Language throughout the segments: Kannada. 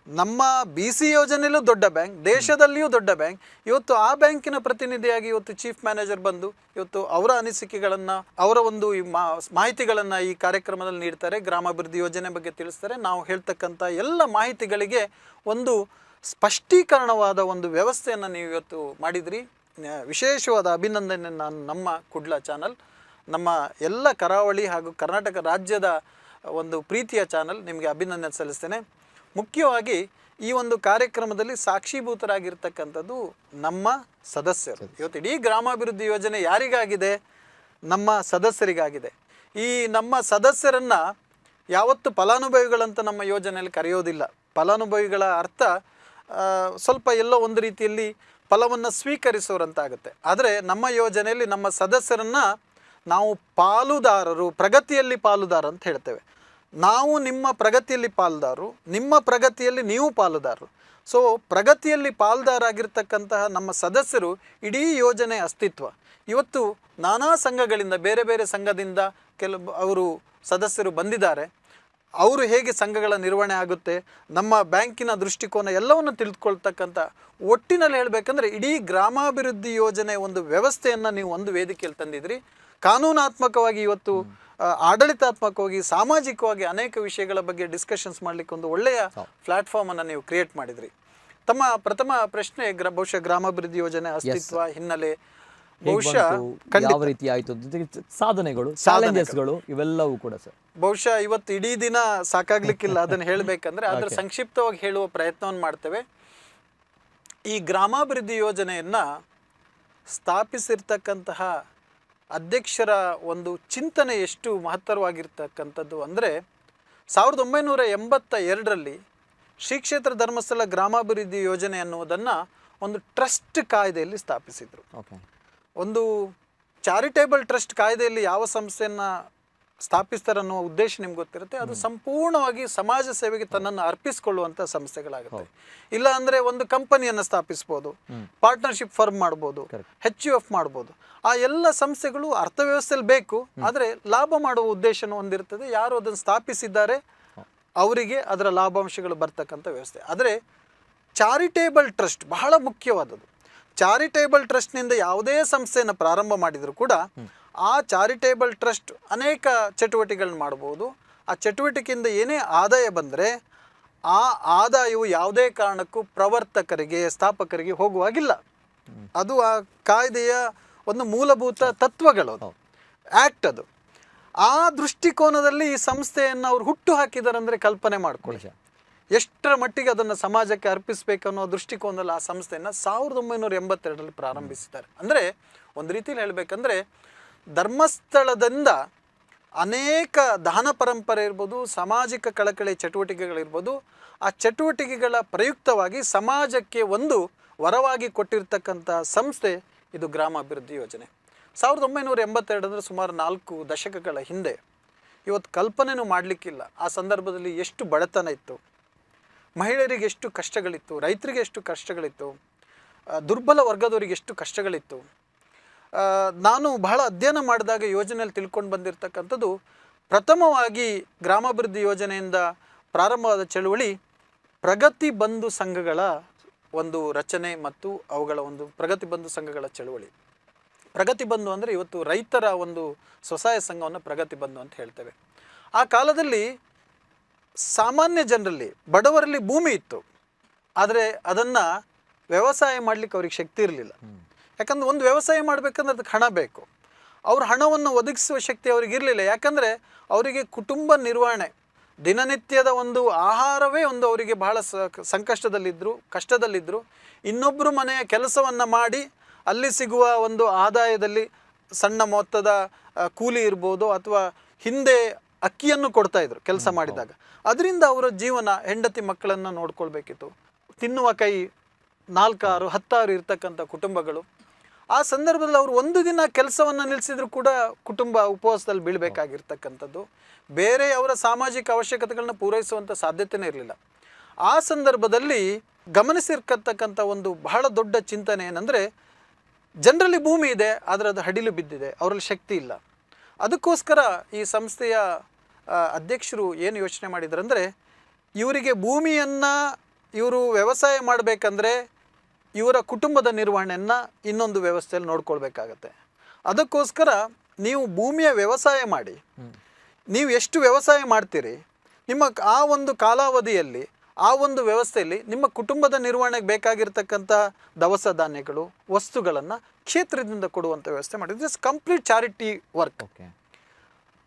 ನಮ್ಮ ಬಿ ಸಿ ಯೋಜನೆಯಲ್ಲೂ ದೊಡ್ಡ ಬ್ಯಾಂಕ್, ದೇಶದಲ್ಲಿಯೂ ದೊಡ್ಡ ಬ್ಯಾಂಕ್. ಇವತ್ತು ಆ ಬ್ಯಾಂಕಿನ ಪ್ರತಿನಿಧಿಯಾಗಿ ಇವತ್ತು ಚೀಫ್ ಮ್ಯಾನೇಜರ್ ಬಂದು ಇವತ್ತು ಅವರ ಅನಿಸಿಕೆಗಳನ್ನು, ಅವರ ಒಂದು ಮಾಹಿತಿಗಳನ್ನು ಈ ಕಾರ್ಯಕ್ರಮದಲ್ಲಿ ನೀಡ್ತಾರೆ. ಗ್ರಾಮಾಭಿವೃದ್ಧಿ ಯೋಜನೆ ಬಗ್ಗೆ ತಿಳಿಸ್ತಾರೆ. ನಾವು ಹೇಳ್ತಕ್ಕಂಥ ಎಲ್ಲ ಮಾಹಿತಿಗಳಿಗೆ ಒಂದು ಸ್ಪಷ್ಟೀಕರಣವಾದ ಒಂದು ವ್ಯವಸ್ಥೆಯನ್ನು ನೀವು ಇವತ್ತು ಮಾಡಿದ್ರಿ. ವಿಶೇಷವಾದ ಅಭಿನಂದನೆ ನಾನು ನಮ್ಮ ಕುಡ್ಲ ಚಾನಲ್, ನಮ್ಮ ಎಲ್ಲ ಕರಾವಳಿ ಹಾಗೂ ಕರ್ನಾಟಕ ರಾಜ್ಯದ ಒಂದು ಪ್ರೀತಿಯ ಚಾನಲ್, ನಿಮಗೆ ಅಭಿನಂದನೆ ಸಲ್ಲಿಸ್ತೇನೆ. ಮುಖ್ಯವಾಗಿ ಈ ಒಂದು ಕಾರ್ಯಕ್ರಮದಲ್ಲಿ ಸಾಕ್ಷೀಭೂತರಾಗಿರ್ತಕ್ಕಂಥದ್ದು ನಮ್ಮ ಸದಸ್ಯರು. ಇವತ್ತು ಇಡೀ ಗ್ರಾಮಾಭಿವೃದ್ಧಿ ಯೋಜನೆ ಯಾರಿಗಾಗಿದೆ? ನಮ್ಮ ಸದಸ್ಯರಿಗಾಗಿದೆ. ಈ ನಮ್ಮ ಸದಸ್ಯರನ್ನು ಯಾವತ್ತು ಫಲಾನುಭವಿಗಳಂತ ನಮ್ಮ ಯೋಜನೆಯಲ್ಲಿ ಕರೆಯೋದಿಲ್ಲ. ಫಲಾನುಭವಿಗಳ ಅರ್ಥ ಸ್ವಲ್ಪ ಎಲ್ಲೋ ಒಂದು ರೀತಿಯಲ್ಲಿ ಫಲವನ್ನು ಸ್ವೀಕರಿಸೋರಂತಾಗುತ್ತೆ. ಆದರೆ ನಮ್ಮ ಯೋಜನೆಯಲ್ಲಿ ನಮ್ಮ ಸದಸ್ಯರನ್ನು ನಾವು ಪಾಲುದಾರರು, ಪ್ರಗತಿಯಲ್ಲಿ ಪಾಲುದಾರ ಅಂತ ಹೇಳ್ತೇವೆ. ನಾವು ನಿಮ್ಮ ಪ್ರಗತಿಯಲ್ಲಿ ಪಾಲುದಾರರು, ನಿಮ್ಮ ಪ್ರಗತಿಯಲ್ಲಿ ನೀವು ಪಾಲುದಾರರು. ಸೊ ಪ್ರಗತಿಯಲ್ಲಿ ಪಾಲುದಾರಾಗಿರ್ತಕ್ಕಂತಹ ನಮ್ಮ ಸದಸ್ಯರು ಇಡೀ ಯೋಜನೆ ಅಸ್ತಿತ್ವ. ಇವತ್ತು ನಾನಾ ಸಂಘಗಳಿಂದ, ಬೇರೆ ಬೇರೆ ಸಂಘದಿಂದ ಅವರು ಸದಸ್ಯರು ಬಂದಿದ್ದಾರೆ. ಅವರು ಹೇಗೆ ಸಂಘಗಳ ನಿರ್ವಹಣೆ ಆಗುತ್ತೆ, ನಮ್ಮ ಬ್ಯಾಂಕಿನ ದೃಷ್ಟಿಕೋನ ಎಲ್ಲವನ್ನು ತಿಳಿದುಕೊಳ್ತಕ್ಕಂಥ ಒಟ್ಟಿನಲ್ಲಿ ಹೇಳಬೇಕಂದ್ರೆ ಇಡೀ ಗ್ರಾಮಾಭಿವೃದ್ಧಿ ಯೋಜನೆ ಒಂದು ವ್ಯವಸ್ಥೆಯನ್ನು ನೀವು ಒಂದು ವೇದಿಕೆಯಲ್ಲಿ ತಂದಿದ್ರಿ. ಕಾನೂನಾತ್ಮಕವಾಗಿ ಇವತ್ತು ಆಡಳಿತಾತ್ಮಕವಾಗಿ, ಸಾಮಾಜಿಕವಾಗಿ ಅನೇಕ ವಿಷಯಗಳ ಬಗ್ಗೆ ಡಿಸ್ಕಷನ್ಸ್ ಮಾಡಲಿಕ್ಕೆ ಒಂದು ಒಳ್ಳೆಯ ಪ್ಲಾಟ್ಫಾರ್ಮನ್ನು ನೀವು ಕ್ರಿಯೇಟ್ ಮಾಡಿದ್ರಿ. ತಮ್ಮ ಪ್ರಥಮ ಪ್ರಶ್ನೆ ಬಹುಶಃ ಗ್ರಾಮಾಭಿವೃದ್ಧಿ ಯೋಜನೆ ಅಸ್ತಿತ್ವ, ಹಿನ್ನೆಲೆ, ಬಹುಶಃ ಯಾವ ರೀತಿ ಆಯಿತು, ಸಾಧನೆಗಳು, ಚಾಲೆಂಜಸ್ಗಳು ಇವೆಲ್ಲವೂ ಕೂಡ ಸರ್ ಬಹುಶಃ ಇವತ್ತು ಇಡೀ ದಿನ ಸಾಕಾಗ್ಲಿಕ್ಕಿಲ್ಲ ಅದನ್ನು ಹೇಳಬೇಕಂದ್ರೆ. ಆದರೆ ಸಂಕ್ಷಿಪ್ತವಾಗಿ ಹೇಳುವ ಪ್ರಯತ್ನವನ್ನು ಮಾಡ್ತೇವೆ. ಈ ಗ್ರಾಮಾಭಿವೃದ್ಧಿ ಯೋಜನೆಯನ್ನು ಸ್ಥಾಪಿಸಿರ್ತಕ್ಕಂತಹ ಅಧ್ಯಕ್ಷರ ಒಂದು ಚಿಂತನೆ ಎಷ್ಟು ಮಹತ್ತರವಾಗಿರ್ತಕ್ಕಂಥದ್ದು ಅಂದರೆ 1982ರಲ್ಲಿ ಶ್ರೀ ಕ್ಷೇತ್ರ ಧರ್ಮಸ್ಥಳ ಗ್ರಾಮಾಭಿವೃದ್ಧಿ ಯೋಜನೆ ಅನ್ನುವುದನ್ನು ಒಂದು ಟ್ರಸ್ಟ್ ಕಾಯ್ದೆಯಲ್ಲಿ ಸ್ಥಾಪಿಸಿದರು. ಒಂದು ಚಾರಿಟೇಬಲ್ ಟ್ರಸ್ಟ್ ಕಾಯ್ದೆಯಲ್ಲಿ ಯಾವ ಸಂಸ್ಥೆಯನ್ನು ಸ್ಥಾಪಿಸ್ತಾರೆ ಅನ್ನೋ ಉದ್ದೇಶ ನಿಮ್ಗೆ ಗೊತ್ತಿರುತ್ತೆ. ಅದು ಸಂಪೂರ್ಣವಾಗಿ ಸಮಾಜ ಸೇವೆಗೆ ತನ್ನನ್ನು ಅರ್ಪಿಸಿಕೊಳ್ಳುವಂಥ ಸಂಸ್ಥೆಗಳಾಗುತ್ತೆ. ಇಲ್ಲ ಅಂದರೆ ಒಂದು ಕಂಪನಿಯನ್ನು ಸ್ಥಾಪಿಸ್ಬೋದು, ಪಾರ್ಟ್ನರ್ಶಿಪ್ ಫರ್ಮ್ ಮಾಡ್ಬೋದು, HUF ಮಾಡ್ಬೋದು. ಆ ಎಲ್ಲ ಸಂಸ್ಥೆಗಳು ಅರ್ಥವ್ಯವಸ್ಥೆಯಲ್ಲಿ ಬೇಕು, ಆದರೆ ಲಾಭ ಮಾಡುವ ಉದ್ದೇಶನೂ ಹೊಂದಿರ್ತದೆ. ಯಾರು ಅದನ್ನು ಸ್ಥಾಪಿಸಿದ್ದಾರೆ ಅವರಿಗೆ ಅದರ ಲಾಭಾಂಶಗಳು ಬರ್ತಕ್ಕಂಥ ವ್ಯವಸ್ಥೆ. ಆದರೆ ಚಾರಿಟೇಬಲ್ ಟ್ರಸ್ಟ್ ಬಹಳ ಮುಖ್ಯವಾದದ್ದು. ಚಾರಿಟೇಬಲ್ ಟ್ರಸ್ಟ್ನಿಂದ ಯಾವುದೇ ಸಂಸ್ಥೆಯನ್ನು ಪ್ರಾರಂಭ ಮಾಡಿದರೂ ಕೂಡ ಆ ಚಾರಿಟೇಬಲ್ ಟ್ರಸ್ಟ್ ಅನೇಕ ಚಟುವಟಿಕೆಗಳನ್ನ ಮಾಡ್ಬೋದು. ಆ ಚಟುವಟಿಕೆಯಿಂದ ಏನೇ ಆದಾಯ ಬಂದರೆ ಆ ಆದಾಯವು ಯಾವುದೇ ಕಾರಣಕ್ಕೂ ಪ್ರವರ್ತಕರಿಗೆ, ಸ್ಥಾಪಕರಿಗೆ ಹೋಗುವಾಗಿಲ್ಲ. ಅದು ಆ ಕಾಯ್ದೆಯ ಒಂದು ಮೂಲಭೂತ ತತ್ವಗಳು, ಆ್ಯಕ್ಟ್. ಅದು ಆ ದೃಷ್ಟಿಕೋನದಲ್ಲಿ ಈ ಸಂಸ್ಥೆಯನ್ನು ಅವ್ರು ಹುಟ್ಟು ಹಾಕಿದ್ದಾರೆ ಅಂದರೆ ಕಲ್ಪನೆ ಮಾಡ್ಕೊಳ್ಳಿ ಎಷ್ಟರ ಮಟ್ಟಿಗೆ ಅದನ್ನು ಸಮಾಜಕ್ಕೆ ಅರ್ಪಿಸಬೇಕು ಅನ್ನೋ ದೃಷ್ಟಿಕೋನದಲ್ಲಿ ಆ ಸಂಸ್ಥೆಯನ್ನು 1982ರಲ್ಲಿ ಪ್ರಾರಂಭಿಸಿದ್ದಾರೆ. ಅಂದರೆ ಒಂದು ರೀತಿಯಲ್ಲಿ ಹೇಳಬೇಕಂದ್ರೆ ಧರ್ಮಸ್ಥಳದಿಂದ ಅನೇಕ ದಾನ ಪರಂಪರೆ ಇರ್ಬೋದು, ಸಾಮಾಜಿಕ ಕಳಕಳಿ ಚಟುವಟಿಕೆಗಳಿರ್ಬೋದು, ಆ ಚಟುವಟಿಕೆಗಳ ಪ್ರಯುಕ್ತವಾಗಿ ಸಮಾಜಕ್ಕೆ ಒಂದು ವರವಾಗಿ ಕೊಟ್ಟಿರ್ತಕ್ಕಂಥ ಸಂಸ್ಥೆ ಇದು ಗ್ರಾಮಾಭಿವೃದ್ಧಿ ಯೋಜನೆ. 1982 ಅಂದರೆ ಸುಮಾರು 4 ದಶಕಗಳ ಹಿಂದೆ. ಇವತ್ತು ಕಲ್ಪನೆಯೂ ಮಾಡಲಿಕ್ಕಿಲ್ಲ. ಆ ಸಂದರ್ಭದಲ್ಲಿ ಎಷ್ಟು ಬಡತನ ಇತ್ತು, ಮಹಿಳೆಯರಿಗೆ ಎಷ್ಟು ಕಷ್ಟಗಳಿತ್ತು, ರೈತರಿಗೆ ಎಷ್ಟು ಕಷ್ಟಗಳಿತ್ತು, ದುರ್ಬಲ ವರ್ಗದವರಿಗೆ ಎಷ್ಟು ಕಷ್ಟಗಳಿತ್ತು. ನಾನು ಬಹಳ ಅಧ್ಯಯನ ಮಾಡಿದಾಗ ಯೋಜನೆಯಲ್ಲಿ ತಿಳ್ಕೊಂಡು ಬಂದಿರತಕ್ಕಂಥದ್ದು, ಪ್ರಥಮವಾಗಿ ಗ್ರಾಮಾಭಿವೃದ್ಧಿ ಯೋಜನೆಯಿಂದ ಪ್ರಾರಂಭವಾದ ಚಳುವಳಿ ಪ್ರಗತಿ ಬಂಧು ಸಂಘಗಳ ಒಂದು ರಚನೆ ಮತ್ತು ಅವುಗಳ ಒಂದು ಪ್ರಗತಿ ಬಂಧು ಸಂಘಗಳ ಚಳುವಳಿ. ಪ್ರಗತಿ ಬಂಧು ಅಂದರೆ ಇವತ್ತು ರೈತರ ಒಂದು ಸ್ವಸಹಾಯ ಸಂಘವನ್ನು ಪ್ರಗತಿ ಬಂಧು ಅಂತ ಹೇಳ್ತೇವೆ. ಆ ಕಾಲದಲ್ಲಿ ಸಾಮಾನ್ಯ ಜನರಲ್ಲಿ, ಬಡವರಲ್ಲಿ ಭೂಮಿ ಇತ್ತು, ಆದರೆ ಅದನ್ನು ವ್ಯವಸಾಯ ಮಾಡಲಿಕ್ಕೆ ಅವ್ರಿಗೆ ಶಕ್ತಿ ಇರಲಿಲ್ಲ. ಯಾಕಂದರೆ ಒಂದು ವ್ಯವಸಾಯ ಮಾಡಬೇಕಂದ್ರೆ ಅದಕ್ಕೆ ಹಣ ಬೇಕು. ಅವ್ರ ಹಣವನ್ನು ಒದಗಿಸುವ ಶಕ್ತಿ ಅವ್ರಿಗೆ ಇರಲಿಲ್ಲ. ಯಾಕಂದರೆ ಅವರಿಗೆ ಕುಟುಂಬ ನಿರ್ವಹಣೆ, ದಿನನಿತ್ಯದ ಒಂದು ಆಹಾರವೇ ಒಂದು ಅವರಿಗೆ ಬಹಳ ಕಷ್ಟದಲ್ಲಿದ್ದರು. ಇನ್ನೊಬ್ಬರು ಮನೆಯ ಕೆಲಸವನ್ನು ಮಾಡಿ ಅಲ್ಲಿ ಸಿಗುವ ಒಂದು ಆದಾಯದಲ್ಲಿ ಸಣ್ಣ ಮೊತ್ತದ ಕೂಲಿ ಇರ್ಬೋದು, ಅಥವಾ ಹಿಂದೆ ಅಕ್ಕಿಯನ್ನು ಕೊಡ್ತಾಯಿದ್ರು ಕೆಲಸ ಮಾಡಿದಾಗ. ಅದರಿಂದ ಅವರ ಜೀವನ, ಹೆಂಡತಿ ಮಕ್ಕಳನ್ನು ನೋಡ್ಕೊಳ್ಬೇಕಿತ್ತು. ತಿನ್ನುವ ಕೈ 4, 6, 10 ಇರ್ತಕ್ಕಂಥ ಕುಟುಂಬಗಳು. ಆ ಸಂದರ್ಭದಲ್ಲಿ ಅವರು ಒಂದು ದಿನ ಕೆಲಸವನ್ನು ನಿಲ್ಲಿಸಿದ್ರು ಕೂಡ ಕುಟುಂಬ ಉಪವಾಸದಲ್ಲಿ ಬೀಳಬೇಕಾಗಿರ್ತಕ್ಕಂಥದ್ದು. ಬೇರೆ ಅವರ ಸಾಮಾಜಿಕ ಅವಶ್ಯಕತೆಗಳನ್ನ ಪೂರೈಸುವಂಥ ಸಾಧ್ಯತೆಯೇ ಇರಲಿಲ್ಲ. ಆ ಸಂದರ್ಭದಲ್ಲಿ ಗಮನಿಸಿರ್ತಕ್ಕಂಥ ಒಂದು ಬಹಳ ದೊಡ್ಡ ಚಿಂತನೆ ಏನಂದರೆ, ಜನರಲ್ಲಿ ಭೂಮಿ ಇದೆ, ಆದರೆ ಅದು ಹಡಿಲು ಬಿದ್ದಿದೆ, ಅವರಲ್ಲಿ ಶಕ್ತಿ ಇಲ್ಲ. ಅದಕ್ಕೋಸ್ಕರ ಈ ಸಂಸ್ಥೆಯ ಅಧ್ಯಕ್ಷರು ಏನು ಯೋಚನೆ ಮಾಡಿದ್ರಂದರೆ, ಇವರಿಗೆ ಭೂಮಿಯನ್ನು ಇವರು ವ್ಯವಸಾಯ ಮಾಡಬೇಕಂದ್ರೆ ಇವರ ಕುಟುಂಬದ ನಿರ್ವಹಣೆಯನ್ನು ಇನ್ನೊಂದು ವ್ಯವಸ್ಥೆಯಲ್ಲಿ ನೋಡ್ಕೊಳ್ಬೇಕಾಗತ್ತೆ. ಅದಕ್ಕೋಸ್ಕರ ನೀವು ಭೂಮಿಯ ವ್ಯವಸಾಯ ಮಾಡಿ, ನೀವು ಎಷ್ಟು ವ್ಯವಸಾಯ ಮಾಡ್ತೀರಿ ನಿಮ್ಮ ಆ ಒಂದು ಕಾಲಾವಧಿಯಲ್ಲಿ ಆ ಒಂದು ವ್ಯವಸ್ಥೆಯಲ್ಲಿ ನಿಮ್ಮ ಕುಟುಂಬದ ನಿರ್ವಹಣೆಗೆ ಬೇಕಾಗಿರ್ತಕ್ಕಂಥ ದವಸ ಧಾನ್ಯಗಳು ವಸ್ತುಗಳನ್ನು ಕ್ಷೇತ್ರದಿಂದ ಕೊಡುವಂಥ ವ್ಯವಸ್ಥೆ ಮಾಡಿದ್ರು. It's complete charity work.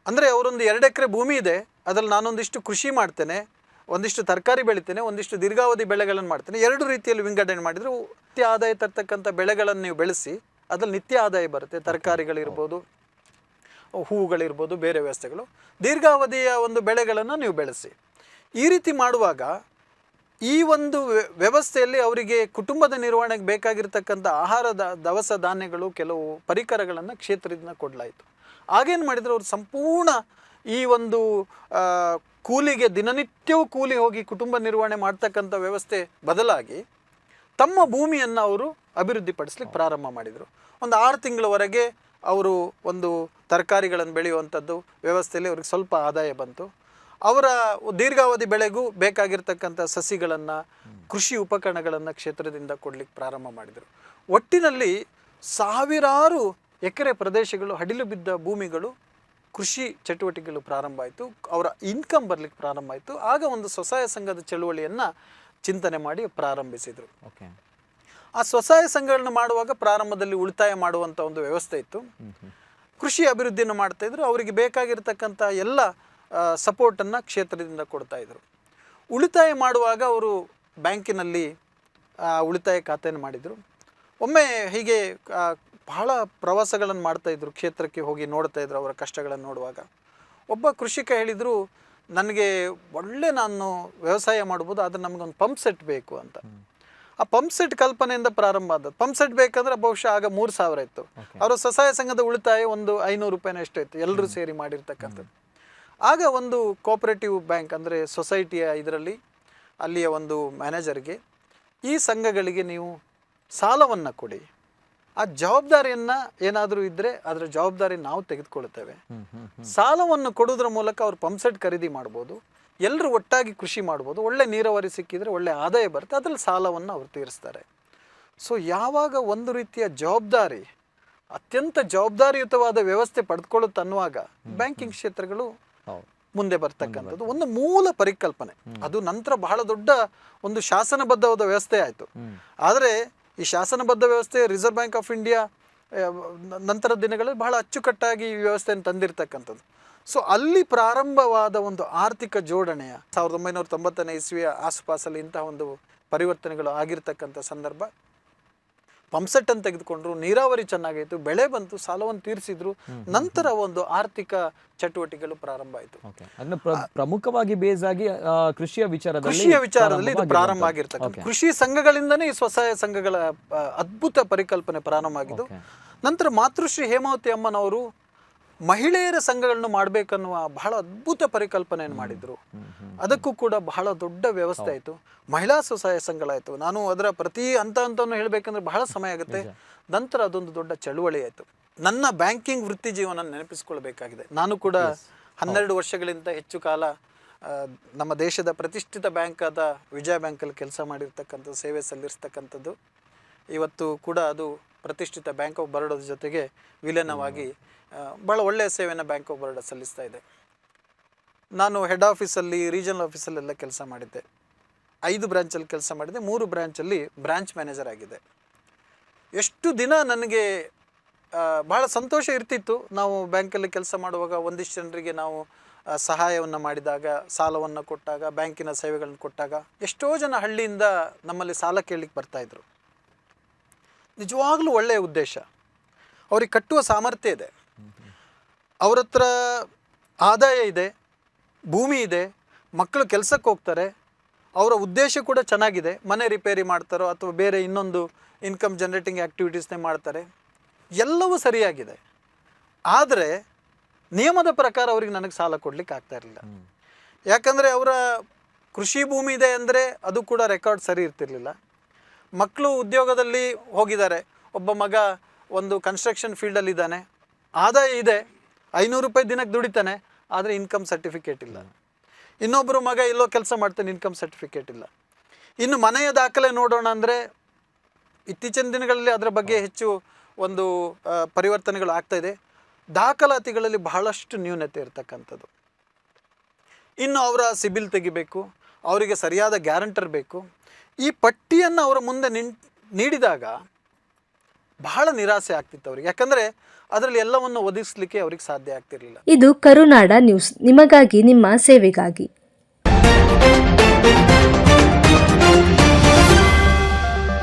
ಅಂದರೆ ಅವರೊಂದು 2 ಎಕರೆ ಭೂಮಿ ಇದೆ, ಅದರಲ್ಲಿ ನಾನೊಂದಿಷ್ಟು ಕೃಷಿ ಮಾಡ್ತೇನೆ, ಒಂದಿಷ್ಟು ತರಕಾರಿ ಬೆಳಿತೇನೆ, ಒಂದಿಷ್ಟು ದೀರ್ಘಾವಧಿ ಬೆಳೆಗಳನ್ನು ಮಾಡ್ತೇನೆ, 2 ರೀತಿಯಲ್ಲಿ ವಿಂಗಡಣೆ ಮಾಡಿದ್ರು. ನಿತ್ಯ ಆದಾಯ ತರ್ತಕ್ಕಂಥ ಬೆಳೆಗಳನ್ನು ನೀವು ಬೆಳೆಸಿ ಅದ್ರಲ್ಲಿ ನಿತ್ಯ ಆದಾಯ ಬರುತ್ತೆ. ತರಕಾರಿಗಳಿರ್ಬೋದು, ಹೂವುಗಳಿರ್ಬೋದು, ಬೇರೆ ವ್ಯವಸ್ಥೆಗಳು, ದೀರ್ಘಾವಧಿಯ ಒಂದು ಬೆಳೆಗಳನ್ನು ನೀವು ಬೆಳೆಸಿ. ಈ ರೀತಿ ಮಾಡುವಾಗ ಈ ಒಂದು ವ್ಯವಸ್ಥೆಯಲ್ಲಿ ಅವರಿಗೆ ಕುಟುಂಬದ ನಿರ್ವಹಣೆಗೆ ಬೇಕಾಗಿರ್ತಕ್ಕಂಥ ಆಹಾರದ ದವಸ ಧಾನ್ಯಗಳು, ಕೆಲವು ಪರಿಕರಗಳನ್ನು ಕ್ಷೇತ್ರದಿಂದ ಕೊಡಲಾಯಿತು. ಆಗೇನು ಮಾಡಿದ್ರು, ಅವರು ಸಂಪೂರ್ಣ ಈ ಒಂದು ಕೂಲಿಗೆ ದಿನನಿತ್ಯವೂ ಕೂಲಿ ಹೋಗಿ ಕುಟುಂಬ ನಿರ್ವಹಣೆ ಮಾಡ್ತಕ್ಕಂಥ ವ್ಯವಸ್ಥೆ ಬದಲಾಗಿ ತಮ್ಮ ಭೂಮಿಯನ್ನು ಅವರು ಅಭಿವೃದ್ಧಿಪಡಿಸ್ಲಿಕ್ಕೆ ಪ್ರಾರಂಭ ಮಾಡಿದರು. ಒಂದು 6 ತಿಂಗಳವರೆಗೆ ಅವರು ಒಂದು ತರಕಾರಿಗಳನ್ನು ಬೆಳೆಯುವಂಥದ್ದು ವ್ಯವಸ್ಥೆಯಲ್ಲಿ ಅವ್ರಿಗೆ ಸ್ವಲ್ಪ ಆದಾಯ ಬಂತು. ಅವರ ದೀರ್ಘಾವಧಿ ಬೆಳೆಗೂ ಬೇಕಾಗಿರ್ತಕ್ಕಂಥ ಸಸಿಗಳನ್ನು, ಕೃಷಿ ಉಪಕರಣಗಳನ್ನು ಕ್ಷೇತ್ರದಿಂದ ಕೊಡಲಿಕ್ಕೆ ಪ್ರಾರಂಭ ಮಾಡಿದರು. ಒಟ್ಟಿನಲ್ಲಿ ಸಾವಿರಾರು ಎಕರೆ ಪ್ರದೇಶಗಳು, ಹಡಿಲು ಬಿದ್ದ ಭೂಮಿಗಳು, ಕೃಷಿ ಚಟುವಟಿಕೆಗಳು ಪ್ರಾರಂಭ ಆಯಿತು. ಅವರ ಇನ್ಕಮ್ ಬರಲಿಕ್ಕೆ ಪ್ರಾರಂಭ ಆಯಿತು. ಆಗ ಒಂದು ಸ್ವಸಹಾಯ ಸಂಘದ ಚಳುವಳಿಯನ್ನು ಚಿಂತನೆ ಮಾಡಿ ಪ್ರಾರಂಭಿಸಿದರು. ಆ ಸ್ವಸಹಾಯ ಸಂಘಗಳನ್ನ ಮಾಡುವಾಗ ಪ್ರಾರಂಭದಲ್ಲಿ ಉಳಿತಾಯ ಮಾಡುವಂಥ ಒಂದು ವ್ಯವಸ್ಥೆ ಇತ್ತು. ಕೃಷಿ ಅಭಿವೃದ್ಧಿಯನ್ನು ಮಾಡ್ತಾಯಿದ್ರು. ಅವರಿಗೆ ಬೇಕಾಗಿರ್ತಕ್ಕಂಥ ಎಲ್ಲ ಸಪೋರ್ಟನ್ನು ಕ್ಷೇತ್ರದಿಂದ ಕೊಡ್ತಾಯಿದ್ರು. ಉಳಿತಾಯ ಮಾಡುವಾಗ ಅವರು ಬ್ಯಾಂಕಿನಲ್ಲಿ ಉಳಿತಾಯ ಖಾತೆಯನ್ನು ಮಾಡಿದರು. ಒಮ್ಮೆ ಹೀಗೆ ಬಹಳ ಪ್ರವಾಸಗಳನ್ನು ಮಾಡ್ತಾಯಿದ್ರು, ಕ್ಷೇತ್ರಕ್ಕೆ ಹೋಗಿ ನೋಡ್ತಾಯಿದ್ರು. ಅವರ ಕಷ್ಟಗಳನ್ನು ನೋಡುವಾಗ ಒಬ್ಬ ಕೃಷಿಕ ಹೇಳಿದರು, ನನಗೆ ನಾನು ವ್ಯವಸಾಯ ಮಾಡ್ಬೋದು, ಆದರೆ ನಮಗೊಂದು ಪಂಪ್ ಸೆಟ್ ಬೇಕು ಅಂತ. ಆ ಪಂಪ್ ಸೆಟ್ ಕಲ್ಪನೆಯಿಂದ ಪ್ರಾರಂಭ ಆದದ್ದು. ಪಂಪ್ ಸೆಟ್ ಬೇಕಂದ್ರೆ ಬಹುಶಃ ಆಗ 3,000 ಇತ್ತು. ಅವರ ಸ್ವಸಹಾಯ ಸಂಘದ ಉಳಿತಾಯ ಒಂದು 500 ರೂಪಾಯಿನ ಎಷ್ಟು ಇತ್ತು, ಎಲ್ಲರೂ ಸೇರಿ ಮಾಡಿರ್ತಕ್ಕಂಥದ್ದು. ಆಗ ಒಂದು ಕೋಆಪರೇಟಿವ್ ಬ್ಯಾಂಕ್ ಅಂದರೆ ಸೊಸೈಟಿಯ ಇದರಲ್ಲಿ ಅಲ್ಲಿಯ ಒಂದು ಮ್ಯಾನೇಜರ್ಗೆ, ಈ ಸಂಘಗಳಿಗೆ ನೀವು ಸಾಲವನ್ನು ಕೊಡಿ, ಆ ಜವಾಬ್ದಾರಿಯನ್ನು ಏನಾದರೂ ಇದ್ದರೆ ಅದರ ಜವಾಬ್ದಾರಿ ನಾವು ತೆಗೆದುಕೊಳ್ತೇವೆ. ಸಾಲವನ್ನು ಕೊಡೋದ್ರ ಮೂಲಕ ಅವ್ರು ಪಂಪ್ ಸೆಟ್ ಖರೀದಿ ಮಾಡ್ಬೋದು, ಎಲ್ಲರೂ ಒಟ್ಟಾಗಿ ಕೃಷಿ ಮಾಡ್ಬೋದು, ಒಳ್ಳೆ ನೀರಾವರಿ ಸಿಕ್ಕಿದರೆ ಒಳ್ಳೆ ಆದಾಯ ಬರುತ್ತೆ, ಅದರಲ್ಲಿ ಸಾಲವನ್ನು ಅವರು ತೀರಿಸ್ತಾರೆ. ಸೊ ಯಾವಾಗ ಒಂದು ರೀತಿಯ ಜವಾಬ್ದಾರಿ, ಅತ್ಯಂತ ಜವಾಬ್ದಾರಿಯುತವಾದ ವ್ಯವಸ್ಥೆ ಪಡೆದುಕೊಳ್ಳುತ್ತೆ ಅನ್ನುವಾಗ ಬ್ಯಾಂಕಿಂಗ್ ಕ್ಷೇತ್ರಗಳು ಮುಂದೆ ಬರ್ತಕ್ಕಂಥದ್ದು ಒಂದು ಮೂಲ ಪರಿಕಲ್ಪನೆ. ಅದು ನಂತರ ಬಹಳ ದೊಡ್ಡ ಒಂದು ಶಾಸನಬದ್ಧವಾದ ವ್ಯವಸ್ಥೆ ಆಯಿತು. ಆದರೆ ಈ ಶಾಸನಬದ್ಧ ವ್ಯವಸ್ಥೆ ರಿಸರ್ವ್ ಬ್ಯಾಂಕ್ ಆಫ್ ಇಂಡಿಯಾ ನಂತರದ ದಿನಗಳಲ್ಲಿ ಬಹಳ ಅಚ್ಚುಕಟ್ಟಾಗಿ ಈ ವ್ಯವಸ್ಥೆಯನ್ನು ತಂದಿರತಕ್ಕಂಥದ್ದು. ಸೊ ಅಲ್ಲಿ ಪ್ರಾರಂಭವಾದ ಒಂದು ಆರ್ಥಿಕ ಜೋಡಣೆಯ 1990ನೇ ಇಸ್ವಿಯ ಆಸುಪಾಸಲ್ಲಿ ಇಂತಹ ಒಂದು ಪರಿವರ್ತನೆಗಳು ಆಗಿರ್ತಕ್ಕಂಥ ಸಂದರ್ಭ. ಪಂಪ್ಸೆಟ್ ಅಂತ ತೆಗೆದುಕೊಂಡ್ರು, ನೀರಾವರಿ ಚೆನ್ನಾಗಾಯಿತು, ಬೆಳೆ ಬಂತು, ಸಾಲವನ್ನು ತೀರಿಸಿದ್ರು, ನಂತರ ಒಂದು ಆರ್ಥಿಕ ಚಟುವಟಿಕೆಗಳು ಪ್ರಾರಂಭ ಆಯಿತು. ಪ್ರಮುಖವಾಗಿ ಬೇಸ್ ಆಗಿ ಕೃಷಿಯ ವಿಚಾರದಲ್ಲಿ ಇದು ಪ್ರಾರಂಭ ಆಗಿರ್ತಕ್ಕಂಥ ಕೃಷಿ ಸಂಘಗಳಿಂದನೇ ಈ ಸ್ವಸಹಾಯ ಸಂಘಗಳ ಅದ್ಭುತ ಪರಿಕಲ್ಪನೆ ಪ್ರಾರಂಭ ಆಗಿದ್ದು. ನಂತರ ಮಾತೃಶ್ರೀ ಹೇಮಾವತಿ ಅಮ್ಮನವರು ಮಹಿಳೆಯರ ಸಂಘಗಳನ್ನು ಮಾಡಬೇಕನ್ನುವ ಬಹಳ ಅದ್ಭುತ ಪರಿಕಲ್ಪನೆಯನ್ನು ಮಾಡಿದ್ರು. ಅದಕ್ಕೂ ಕೂಡ ಬಹಳ ದೊಡ್ಡ ವ್ಯವಸ್ಥೆ ಆಯಿತು. ಮಹಿಳಾ ಸ್ವಸಹಾಯ ಸಂಘಗಳಾಯಿತು. ನಾನು ಅದರ ಪ್ರತಿ ಹಂತವನ್ನು ಹೇಳಬೇಕಂದ್ರೆ ಬಹಳ ಸಮಯ ಆಗುತ್ತೆ. ನಂತರ ಅದೊಂದು ದೊಡ್ಡ ಚಳುವಳಿ ಆಯಿತು. ನನ್ನ ಬ್ಯಾಂಕಿಂಗ್ ವೃತ್ತಿ ಜೀವನ ನೆನಪಿಸ್ಕೊಳ್ಬೇಕಾಗಿದೆ. ನಾನು ಕೂಡ 12 ವರ್ಷಗಳಿಂದ ಹೆಚ್ಚು ಕಾಲ ನಮ್ಮ ದೇಶದ ಪ್ರತಿಷ್ಠಿತ ಬ್ಯಾಂಕ್ ಆದ ವಿಜಯ ಬ್ಯಾಂಕಲ್ಲಿ ಕೆಲಸ ಮಾಡಿರ್ತಕ್ಕಂಥದ್ದು, ಸೇವೆ ಸಲ್ಲಿಸ್ತಕ್ಕಂಥದ್ದು. ಇವತ್ತು ಕೂಡ ಅದು ಪ್ರತಿಷ್ಠಿತ ಬ್ಯಾಂಕ್ ಆಫ್ ಬರೋಡದ ಜೊತೆಗೆ ವಿಲೀನವಾಗಿ ಭಾಳ ಒಳ್ಳೆಯ ಸೇವೆಯನ್ನು ಬ್ಯಾಂಕ್ ಆಫ್ ಬರೋಡ ಸಲ್ಲಿಸ್ತಾ ಇದೆ. ನಾನು ಹೆಡ್ ಆಫೀಸಲ್ಲಿ, ರೀಜನಲ್ ಆಫೀಸಲ್ಲೆಲ್ಲ ಕೆಲಸ ಮಾಡಿದ್ದೆ. 5 ಬ್ರಾಂಚಲ್ಲಿ ಕೆಲಸ ಮಾಡಿದೆ. 3 ಬ್ರಾಂಚಲ್ಲಿ ಬ್ರಾಂಚ್ ಮ್ಯಾನೇಜರ್ ಆಗಿದೆ. ಎಷ್ಟು ದಿನ ನನಗೆ ಭಾಳ ಸಂತೋಷ ಇರ್ತಿತ್ತು. ನಾವು ಬ್ಯಾಂಕಲ್ಲಿ ಕೆಲಸ ಮಾಡುವಾಗ ಒಂದಿಷ್ಟು ಜನರಿಗೆ ನಾವು ಸಹಾಯವನ್ನು ಮಾಡಿದಾಗ, ಸಾಲವನ್ನು ಕೊಟ್ಟಾಗ, ಬ್ಯಾಂಕಿನ ಸೇವೆಗಳನ್ನು ಕೊಟ್ಟಾಗ ಎಷ್ಟೋ ಜನ ಹಳ್ಳಿಯಿಂದ ನಮ್ಮಲ್ಲಿ ಸಾಲ ಕೇಳಲಿಕ್ಕೆ ಬರ್ತಾಯಿದ್ರು. ನಿಜವಾಗ್ಲೂ ಒಳ್ಳೆಯ ಉದ್ದೇಶ, ಅವ್ರಿಗೆ ಕಟ್ಟುವ ಸಾಮರ್ಥ್ಯ ಇದೆ, ಅವ್ರ ಹತ್ರ ಆದಾಯ ಇದೆ, ಭೂಮಿ ಇದೆ, ಮಕ್ಕಳು ಕೆಲಸಕ್ಕೆ ಹೋಗ್ತಾರೆ, ಅವರ ಉದ್ದೇಶ ಕೂಡ ಚೆನ್ನಾಗಿದೆ, ಮನೆ ರಿಪೇರಿ ಮಾಡ್ತಾರೋ ಅಥವಾ ಬೇರೆ ಇನ್ನೊಂದು ಇನ್ಕಮ್ ಜನರೇಟಿಂಗ್ ಆ್ಯಕ್ಟಿವಿಟೀಸ್ನೇ ಮಾಡ್ತಾರೆ, ಎಲ್ಲವೂ ಸರಿಯಾಗಿದೆ. ಆದರೆ ನಿಯಮದ ಪ್ರಕಾರ ಅವ್ರಿಗೆ ನನಗೆ ಸಾಲ ಕೊಡಲಿಕ್ಕೆ ಆಗ್ತಾ ಇರಲಿಲ್ಲ. ಯಾಕಂದರೆ ಅವರ ಕೃಷಿ ಭೂಮಿ ಇದೆ ಅಂದರೆ ಅದು ಕೂಡ ರೆಕಾರ್ಡ್ ಸರಿ ಇರ್ತಿರ್ಲಿಲ್ಲ. ಮಕ್ಕಳು ಉದ್ಯೋಗದಲ್ಲಿ ಹೋಗಿದ್ದಾರೆ, ಒಬ್ಬ ಮಗ ಒಂದು ಕನ್ಸ್ಟ್ರಕ್ಷನ್ ಫೀಲ್ಡಲ್ಲಿದ್ದಾನೆ, ಆದಾಯ ಇದೆ, 500 ರೂಪಾಯಿ ದಿನಕ್ಕೆ ದುಡಿತಾನೆ, ಆದರೆ ಇನ್ಕಮ್ ಸರ್ಟಿಫಿಕೇಟ್ ಇಲ್ಲ. ಇನ್ನೊಬ್ಬರು ಮಗ ಎಲ್ಲೋ ಕೆಲಸ ಮಾಡ್ತಾನೆ, ಇನ್ಕಮ್ ಸರ್ಟಿಫಿಕೇಟ್ ಇಲ್ಲ. ಇನ್ನು ಮನೆಯ ದಾಖಲೆ ನೋಡೋಣ ಅಂದರೆ ಇತ್ತೀಚಿನ ದಿನಗಳಲ್ಲಿ ಅದರ ಬಗ್ಗೆ ಹೆಚ್ಚು ಒಂದು ಪರಿವರ್ತನೆಗಳು ಆಗ್ತಾ ಇದೆ. ದಾಖಲಾತಿಗಳಲ್ಲಿ ಬಹಳಷ್ಟು ನ್ಯೂನತೆ ಇರತಕ್ಕಂಥದ್ದು. ಇನ್ನು ಅವರ ಸಿಬಿಲ್ ತೆಗಿಬೇಕು, ಅವರಿಗೆ ಸರಿಯಾದ ಗ್ಯಾರಂಟರ್ ಬೇಕು. ಈ ಪಟ್ಟಿಯನ್ನು ಅವರ ಮುಂದೆ ನೀಡಿದಾಗ ಬಹಳ ನಿರಾಸೆ ಆಗ್ತಿತ್ತು ಅವರಿಗೆ, ಯಾಕಂದರೆ ಅದರಲ್ಲಿ ಎಲ್ಲವನ್ನು ಒದಗಿಸಲಿಕ್ಕೆ ಅವ್ರಿಗೆ ಸಾಧ್ಯ ಆಗ್ತಿರಲಿಲ್ಲ. ಇದು ಕರುನಾಡ ನ್ಯೂಸ್, ನಿಮಗಾಗಿ ನಿಮ್ಮ ಸೇವೆಗಾಗಿ.